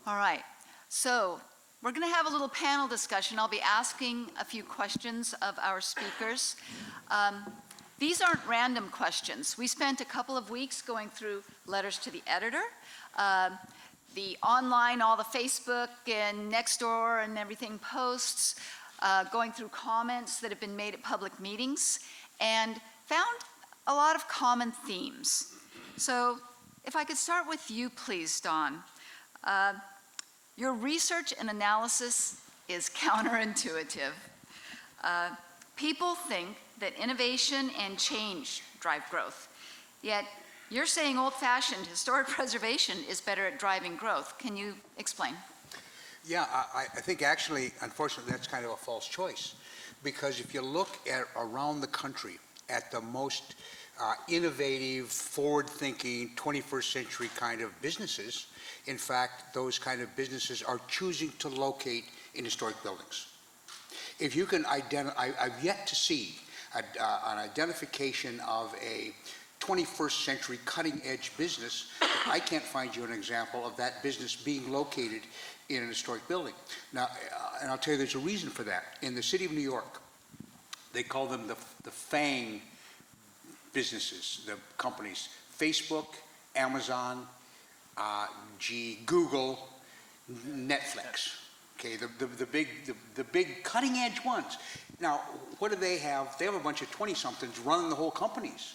All right, so we're going to have a little panel discussion. I'll be asking a few questions of our speakers. These aren't random questions. We spent a couple of weeks going through letters to the editor, the online, all the Facebook and Nextdoor and everything posts, going through comments that have been made at public meetings, and found a lot of common themes. So if I could start with you, please, Dawn. Your research and analysis is counterintuitive. People think that innovation and change drive growth, yet you're saying old-fashioned historic preservation is better at driving growth. Can you explain? Yeah, I think actually, unfortunately, that's kind of a false choice, because if you look at around the country at the most innovative, forward-thinking, 21st century kind of businesses, in fact, those kind of businesses are choosing to locate in historic buildings. If you can identify, I've yet to see an identification of a 21st century cutting-edge business. I can't find you an example of that business being located in an historic building. Now, and I'll tell you there's a reason for that. In the city of New York, they call them the FANG businesses, the companies: Facebook, Amazon, Google, Netflix. Okay, the big cutting edge ones. Now, what do they have? They have a bunch of 20-somethings running the whole companies.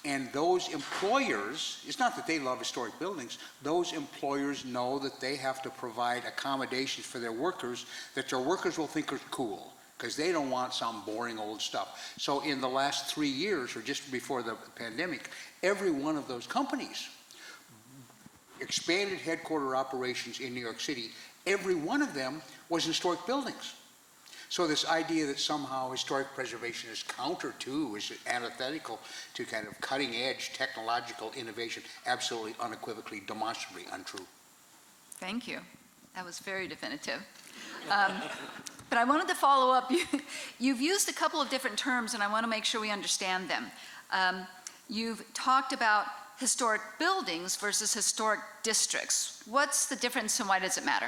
And those employers, it's not that they love historic buildings, those employers know that they have to provide accommodations for their workers that their workers will think are cool, because they don't want some boring old stuff. So in the last 3 years, or just before the pandemic, every one of those companies expanded headquarter operations in New York City. Every one of them was historic buildings. So this idea that somehow historic preservation is counter to, is antithetical to kind of cutting edge technological innovation, absolutely unequivocally, demonstrably untrue. Thank you. That was very definitive. But I wanted to follow up. You've used a couple of different terms, and I want to make sure we understand them. You've talked about historic buildings versus historic districts. What's the difference and why does it matter?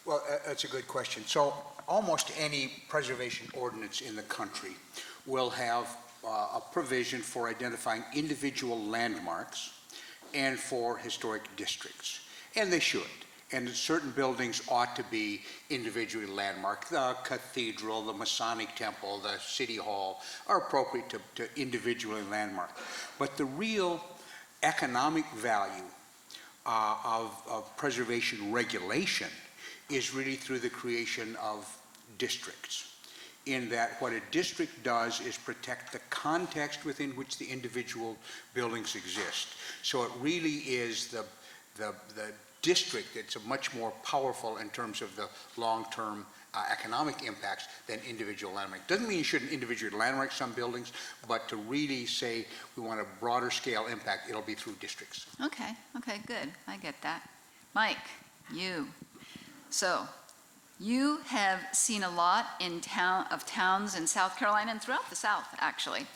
Well, that's a good question. So almost any preservation ordinance in the country will have a provision for identifying individual landmarks and for historic districts, and they should. And certain buildings ought to be individually landmarked. The cathedral, the Masonic temple, the city hall are appropriate to individually landmark. But the real economic value of preservation regulation is really through the creation of districts, in that what a district does is protect the context within which the individual buildings exist. So it really is the district that's much more powerful in terms of the long-term economic impacts than individual landmark. Doesn't mean you shouldn't individually landmark some buildings, but to really say we want a broader scale impact, it'll be through districts. Okay, good. I get that. Mike, you. So, you have seen a lot of towns in South Carolina and throughout the South, actually.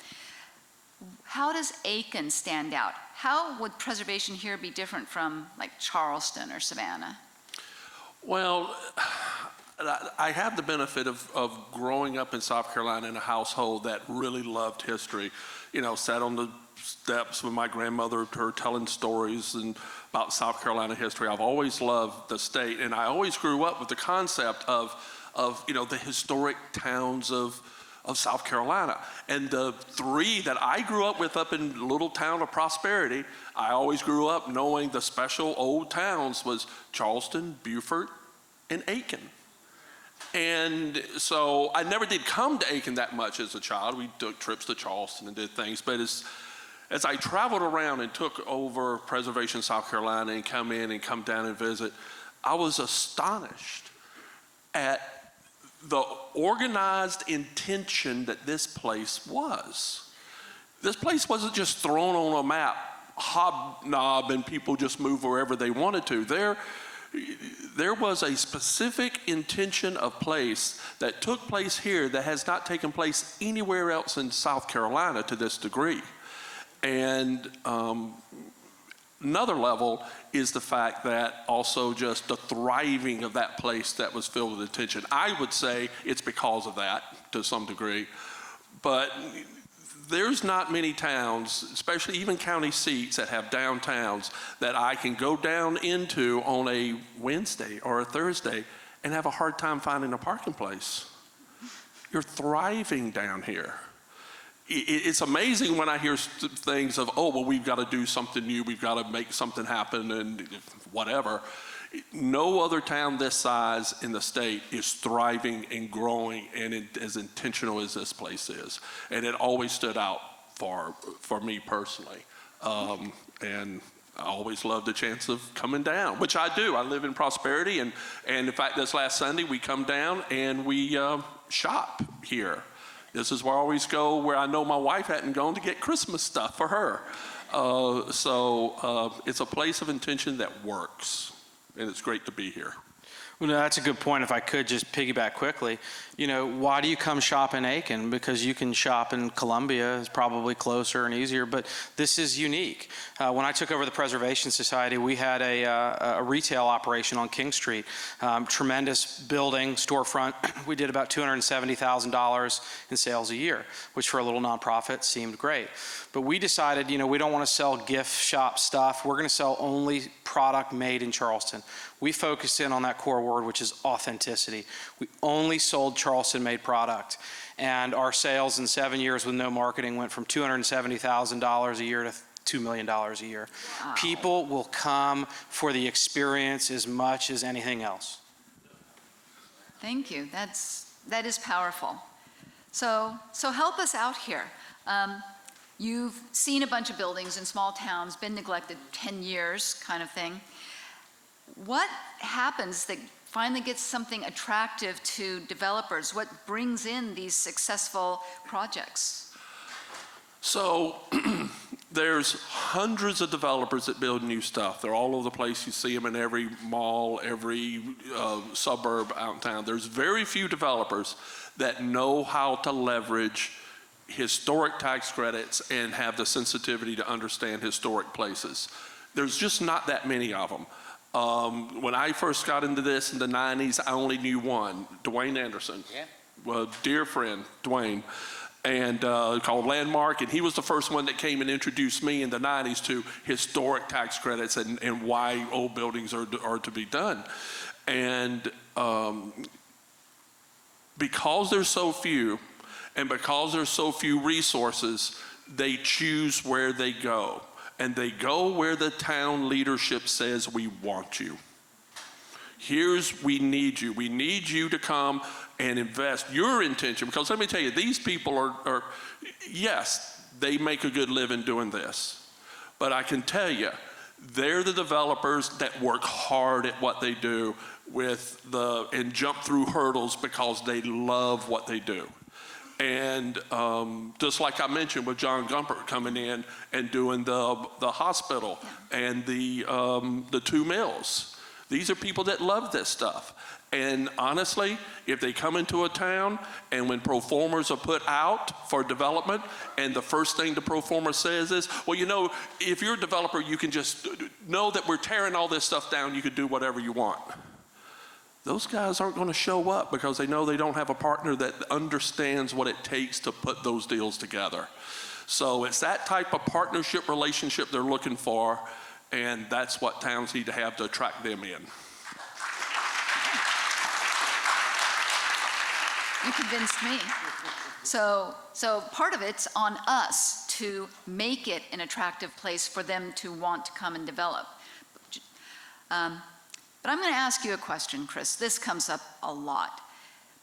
How does Aiken stand out? How would preservation here be different from like Charleston or Savannah? Well, I have the benefit of growing up in South Carolina in a household that really loved history. You know, sat on the steps with my grandmother, her telling stories about South Carolina history. I've always loved the state, and I always grew up with the concept of you know, the historic towns of South Carolina. And the three that I grew up with up in the little town of Prosperity, I always grew up knowing the special old towns was Charleston, Beaufort, and Aiken. And so I never did come to Aiken that much as a child. We took trips to Charleston and did things, but as I traveled around and took over Preservation South Carolina and come in and come down and visit, I was astonished at the organized intention that this place was. This place wasn't just thrown on a map, hobnob, and people just move wherever they wanted to. There was a specific intention of place that took place here that has not taken place anywhere else in South Carolina to this degree. And another level is the fact that also just the thriving of that place that was filled with attention. I would say it's because of that to some degree, but there's not many towns, especially even county seats that have downtowns, that I can go down into on a Wednesday or a Thursday and have a hard time finding a parking place. You're thriving down here. It's amazing when I hear things of, oh, well, we've got to do something new, we've got to make something happen and whatever. No other town this size in the state is thriving and growing and as intentional as this place is. And it always stood out for me personally. And I always loved the chance of coming down, which I do. I live in prosperity. And in fact, this last Sunday, we come down and we shop here. This is where I always go, where I know my wife hadn't gone to get Christmas stuff for her. So it's a place of intention that works. And it's great to be here. Well, no, that's a good point. If I could just piggyback quickly, you know, why do you come shop in Aiken? Because you can shop in Columbia, it's probably closer and easier, but this is unique. When I took over the Preservation Society, we had a retail operation on King Street, tremendous building, storefront. We did about $270,000 in sales a year, which for a little nonprofit seemed great. But we decided, you know, we don't want to sell gift shop stuff. We're going to sell only product made in Charleston. We focused in on that core word, which is authenticity. We only sold Charleston-made product. And our sales in 7 years with no marketing went from $270,000 a year to $2 million a year. Wow. People will come for the experience as much as anything else. Thank you. That is powerful. So help us out here. You've seen a bunch of buildings in small towns, been neglected 10 years kind of thing. What happens that finally gets something attractive to developers? What brings in these successful projects? So there's hundreds of developers that build new stuff. They're all over the place. You see them in every mall, every suburb out in town. There's very few developers that know how to leverage historic tax credits and have the sensitivity to understand historic places. There's just not that many of them. When I first got into this in the 90s, I only knew one, Dwayne Anderson. Yeah. Well, dear friend, Dwayne, and called Landmark, and he was the first one that came and introduced me in the 90s to historic tax credits and why old buildings are to be done. And because there's so few, and because there's so few resources, they choose where they go. And they go where the town leadership says, we want you. We need you. We need you to come and invest your intention. Because let me tell you, these people are yes, they make a good living doing this. But I can tell you, they're the developers that work hard at what they do and jump through hurdles because they love what they do. And just like I mentioned with John Gumpert coming in and doing the hospital and the 2 mills. These are people that love this stuff. And honestly, if they come into a town and when pro formas are put out for development and the first thing the pro forma says is, well, you know, if you're a developer, you can just know that we're tearing all this stuff down, you can do whatever you want. Those guys aren't going to show up because they know they don't have a partner that understands what it takes to put those deals together. So it's that type of partnership relationship they're looking for, and that's what towns need to have to attract them in. You convinced me. So part of it's on us to make it an attractive place for them to want to come and develop. But I'm going to ask you a question, Chris. This comes up a lot.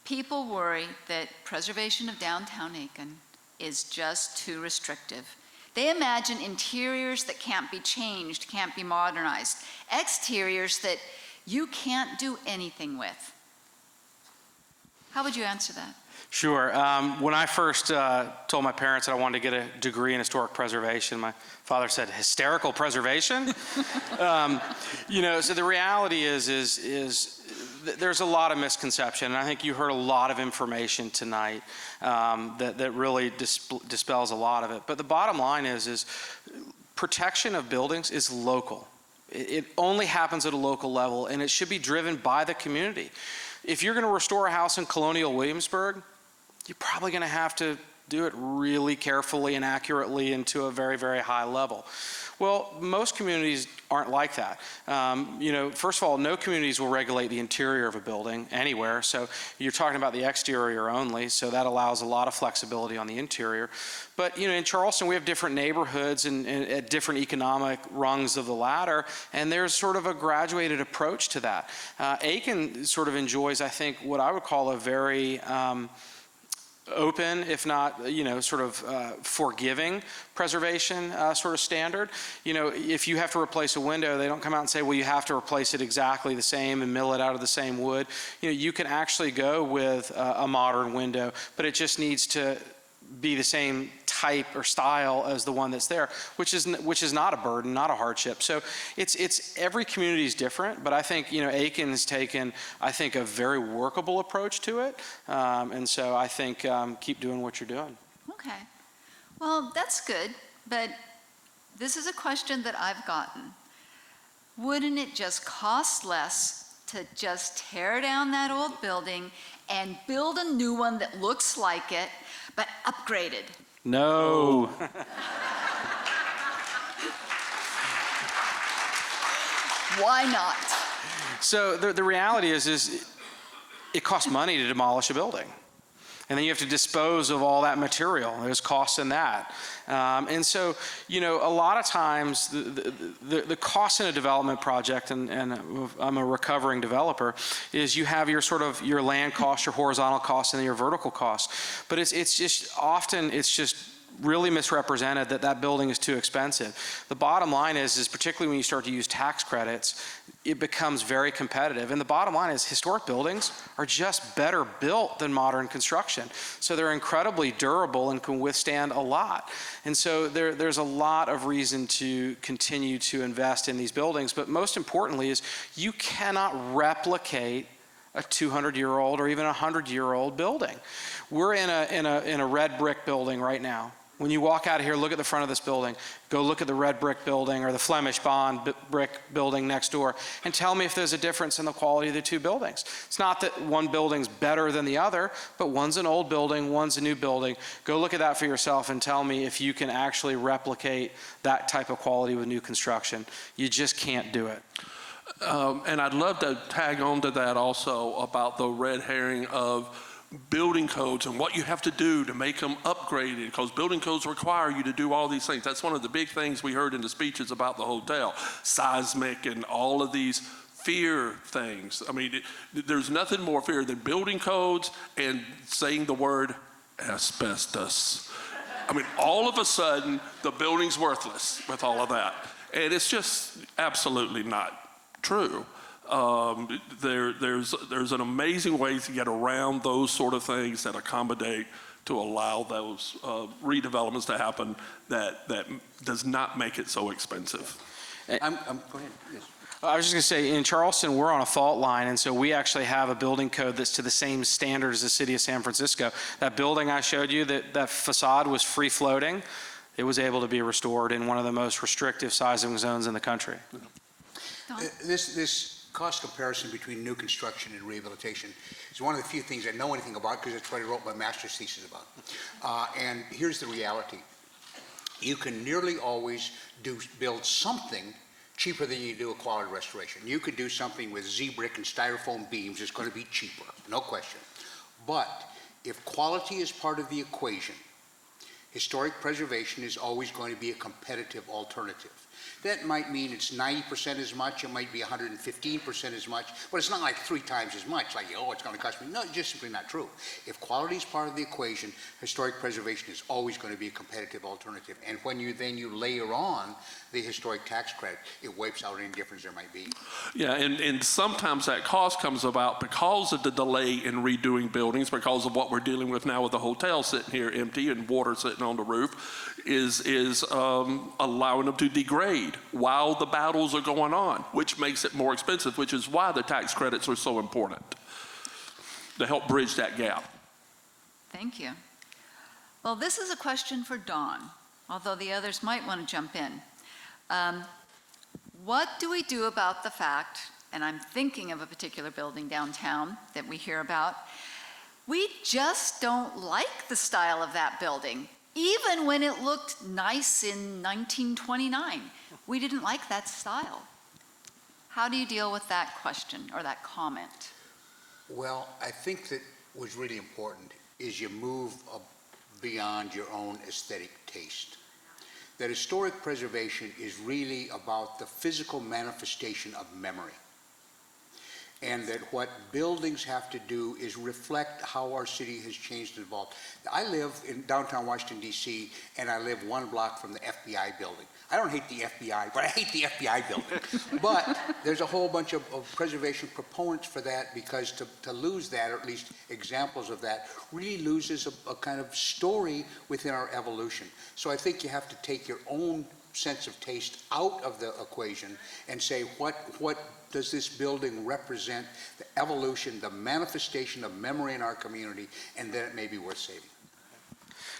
People worry that preservation of downtown Aiken is just too restrictive. They imagine interiors that can't be changed, can't be modernized, exteriors that you can't do anything with. How would you answer that? Sure. When I first told my parents that I wanted to get a degree in historic preservation, my father said, hysterical preservation? You know, so the reality is there's a lot of misconception, and I think you heard a lot of information tonight that really dispels a lot of it. But the bottom line is protection of buildings is local. It only happens at a local level, and it should be driven by the community. If you're going to restore a house in Colonial Williamsburg, you're probably going to have to do it really carefully and accurately and to a very, very high level. Well, most communities aren't like that. First of all, no communities will regulate the interior of a building anywhere, so you're talking about the exterior only, so that allows a lot of flexibility on the interior. But, in Charleston, we have different neighborhoods and at different economic rungs of the ladder, and there's sort of a graduated approach to that. Aiken sort of enjoys, I think, what I would call a very open, if not, forgiving preservation sort of standard. If you have to replace a window, they don't come out and say, well, you have to replace it exactly the same and mill it out of the same wood. You can actually go with a modern window, but it just needs to be the same type or style as the one that's there, which is not a burden, not a hardship. So it's every community is different, but I think Aiken has taken, I think, a very workable approach to it, and so I think keep doing what you're doing. Okay. Well, that's good, but this is a question that I've gotten. Wouldn't it just cost less to just tear down that old building and build a new one that looks like it, but upgraded? No. Why not? So the reality is it costs money to demolish a building. And then you have to dispose of all that material. There's costs in that. And so, a lot of times the cost in a development project, and I'm a recovering developer, is you have your land costs, your horizontal costs, and your vertical costs. But it's just really misrepresented that building is too expensive. The bottom line is particularly when you start to use tax credits, it becomes very competitive. And the bottom line is historic buildings are just better built than modern construction. So they're incredibly durable and can withstand a lot. And so there's a lot of reason to continue to invest in these buildings. But most importantly is you cannot replicate a 200-year-old or even a 100-year-old building. We're in a red brick building right now. When you walk out of here, look at the front of this building, go look at the red brick building or the Flemish Bond brick building next door, and tell me if there's a difference in the quality of the two buildings. It's not that one building's better than the other, but one's an old building, one's a new building. Go look at that for yourself and tell me if you can actually replicate that type of quality with new construction. You just can't do it. And I'd love to tag on to that also about the red herring of building codes and what you have to do to make them upgraded, because building codes require you to do all these things. That's one of the big things we heard in the speeches about the hotel, seismic and all of these fear things. I mean, there's nothing more fear than building codes and saying the word asbestos. I mean, all of a sudden, the building's worthless with all of that. And it's just absolutely not true. There's an amazing way to get around those sort of things that accommodate to allow those redevelopments to happen that does not make it so expensive. Go ahead. Yes. I was just going to say, in Charleston, we're on a fault line, and so we actually have a building code that's to the same standard as the city of San Francisco. That building I showed you, that facade was free-floating. It was able to be restored in one of the most restrictive sizing zones in the country. This cost comparison between new construction and rehabilitation is one of the few things I know anything about, because it's what I wrote my master's thesis about. And here's the reality. You can nearly always build something cheaper than you do a quality restoration. You could do something with Z-brick and styrofoam beams. It's going to be cheaper, no question. But if quality is part of the equation, historic preservation is always going to be a competitive alternative. That might mean it's 90% as much, it might be 115% as much, but it's not like 3 times as much, like, oh, it's going to cost me. No, it's just simply not true. If quality is part of the equation, historic preservation is always going to be a competitive alternative. And when you layer on the historic tax credit, it wipes out any difference there might be. Yeah, and sometimes that cost comes about because of the delay in redoing buildings, because of what we're dealing with now with the hotel sitting here empty and water sitting on the roof, is allowing them to degrade while the battles are going on, which makes it more expensive, which is why the tax credits are so important, to help bridge that gap. Thank you. Well, this is a question for Dawn, although the others might want to jump in. What do we do about the fact, and I'm thinking of a particular building downtown that we hear about, we just don't like the style of that building, even when it looked nice in 1929. We didn't like that style. How do you deal with that question or that comment? Well, I think that what's really important is you move beyond your own aesthetic taste. That historic preservation is really about the physical manifestation of memory. And that what buildings have to do is reflect how our city has changed and evolved. I live in downtown Washington, D.C., and I live 1 block from the FBI building. I don't hate the FBI, but I hate the FBI building. But there's a whole bunch of preservation proponents for that, because to lose that, or at least examples of that, really loses a kind of story within our evolution. So I think you have to take your own sense of taste out of the equation and say, what does this building represent, the evolution, the manifestation of memory in our community, and then it may be worth saving.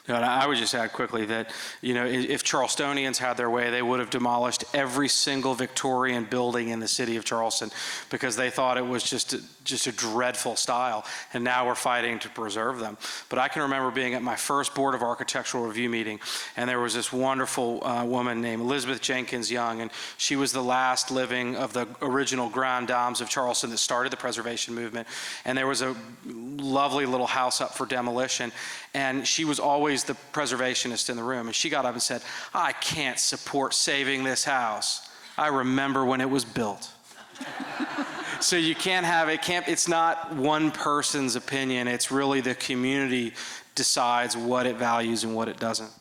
No, and I would just add quickly that, you know, if Charlestonians had their way, they would have demolished every single Victorian building in the city of Charleston because they thought it was just a dreadful style, and now we're fighting to preserve them. But I can remember being at my first Board of Architectural Review meeting, and there was this wonderful woman named Elizabeth Jenkins Young, and she was the last living of the original Grand Dames of Charleston that started the preservation movement, and there was a lovely little house up for demolition, and she was always the preservationist in the room, and she got up and said, "I can't support saving this house. I remember when it was built." So you can't have it. It's not one person's opinion. It's really the community decides what it values and what it doesn't.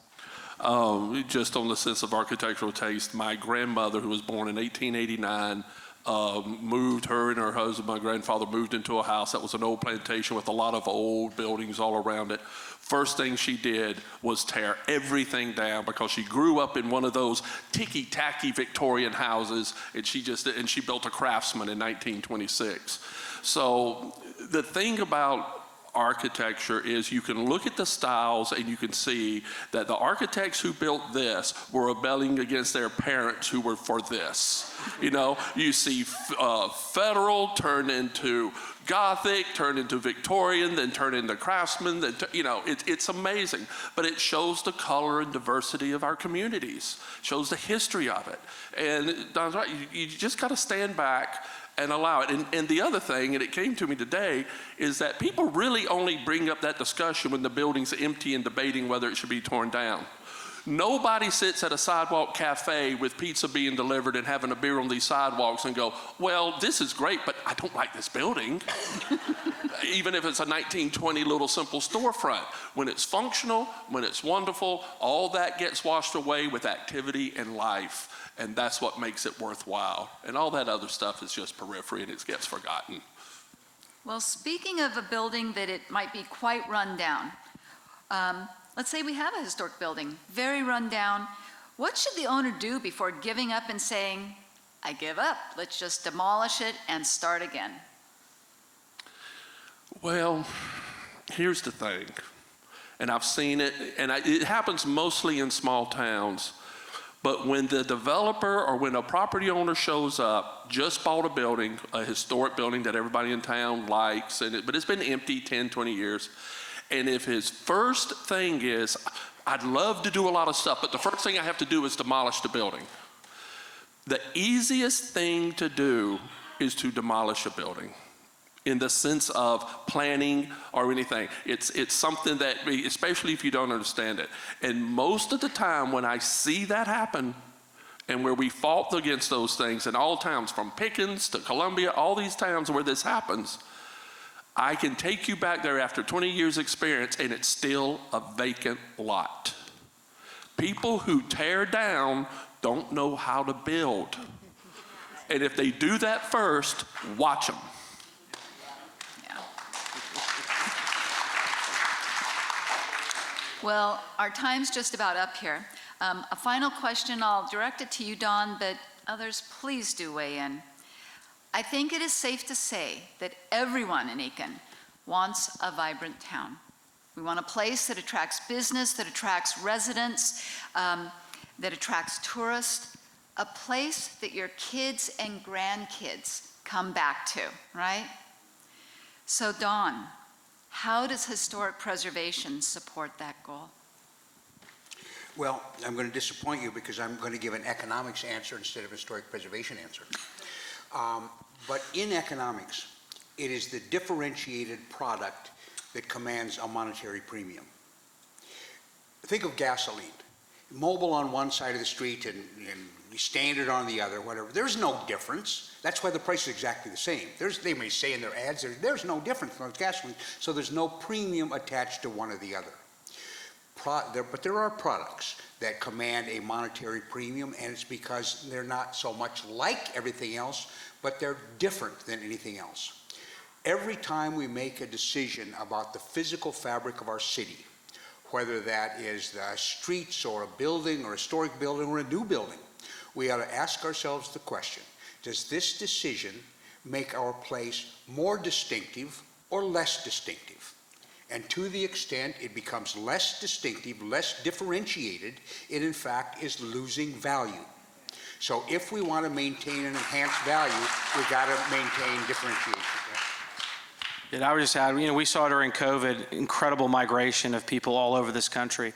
Just on the sense of architectural taste, my grandmother, who was born in 1889, her and her husband, my grandfather, moved into a house that was an old plantation with a lot of old buildings all around it. First thing she did was tear everything down because she grew up in one of those ticky-tacky Victorian houses, and she built a Craftsman in 1926. So the thing about architecture is you can look at the styles and you can see that the architects who built this were rebelling against their parents who were for this. You know, you see Federal turn into Gothic, turn into Victorian, then turn into Craftsman, then it's amazing. But it shows the color and diversity of our communities, shows the history of it. And Don's right, you just got to stand back and allow it. And the other thing, and it came to me today, is that people really only bring up that discussion when the building's empty and debating whether it should be torn down. Nobody sits at a sidewalk cafe with pizza being delivered and having a beer on these sidewalks and go, well, this is great, but I don't like this building. Even if it's a 1920 little simple storefront. When it's functional, when it's wonderful, all that gets washed away with activity and life. And that's what makes it worthwhile. And all that other stuff is just periphery and it gets forgotten. Well, speaking of a building that it might be quite run down, let's say we have a historic building, very run down. What should the owner do before giving up and saying, I give up, let's just demolish it and start again? Well, here's the thing, and I've seen it, and it happens mostly in small towns. But when the developer or when a property owner shows up, just bought a building, a historic building that everybody in town likes, but it's been empty 10, 20 years, and if his first thing is, I'd love to do a lot of stuff, but the first thing I have to do is demolish the building. The easiest thing to do is to demolish a building in the sense of planning or anything. It's something that, especially if you don't understand it. And most of the time when I see that happen, and where we fought against those things in all towns, from Pickens to Columbia, all these towns where this happens, I can take you back there after 20 years experience and it's still a vacant lot. People who tear down don't know how to build. And if they do that first, watch them. Well, our time's just about up here. A final question, I'll direct it to you, Don, but others, please do weigh in. I think it is safe to say that everyone in Aiken wants a vibrant town. We want a place that attracts business, that attracts residents, that attracts tourists, a place that your kids and grandkids come back to, right? So Dawn, how does historic preservation support that goal? Well, I'm going to disappoint you because I'm going to give an economics answer instead of a historic preservation answer. But in economics, it is the differentiated product that commands a monetary premium. Think of gasoline. Mobile on one side of the street and standard on the other, whatever. There's no difference. That's why the price is exactly the same. They may say in their ads, there's no difference in gasoline, so there's no premium attached to one or the other. But there are products that command a monetary premium, and it's because they're not so much like everything else, but they're different than anything else. Every time we make a decision about the physical fabric of our city, whether that is the streets or a building or a historic building or a new building, we ought to ask ourselves the question, does this decision make our place more distinctive or less distinctive? And to the extent it becomes less distinctive, less differentiated, it in fact is losing value. So if we want to maintain and enhance value, we've got to maintain differentiation. And I would just add, we saw during COVID incredible migration of people all over this country.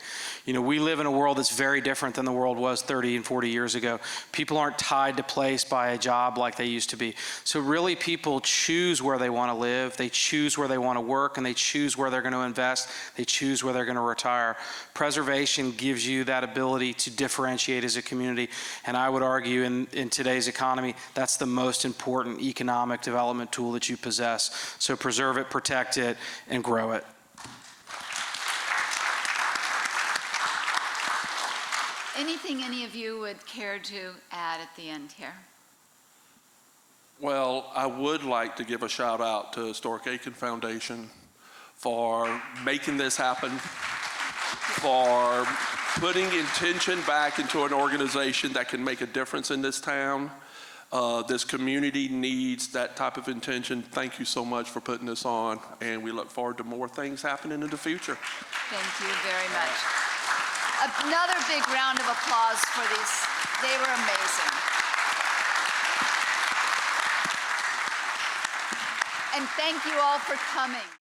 We live in a world that's very different than the world was 30 and 40 years ago. People aren't tied to place by a job like they used to be. So really people choose where they want to live, they choose where they want to work, and they choose where they're going to invest, they choose where they're going to retire. Preservation gives you that ability to differentiate as a community, and I would argue in today's economy, that's the most important economic development tool that you possess. So preserve it, protect it, and grow it. Anything any of you would care to add at the end here? Well, I would like to give a shout out to Historic Aiken Foundation for making this happen, for putting intention back into an organization that can make a difference in this town. This community needs that type of intention. Thank you so much for putting this on, and we look forward to more things happening in the future. Thank you very much. Another big round of applause for these. They were amazing. And thank you all for coming.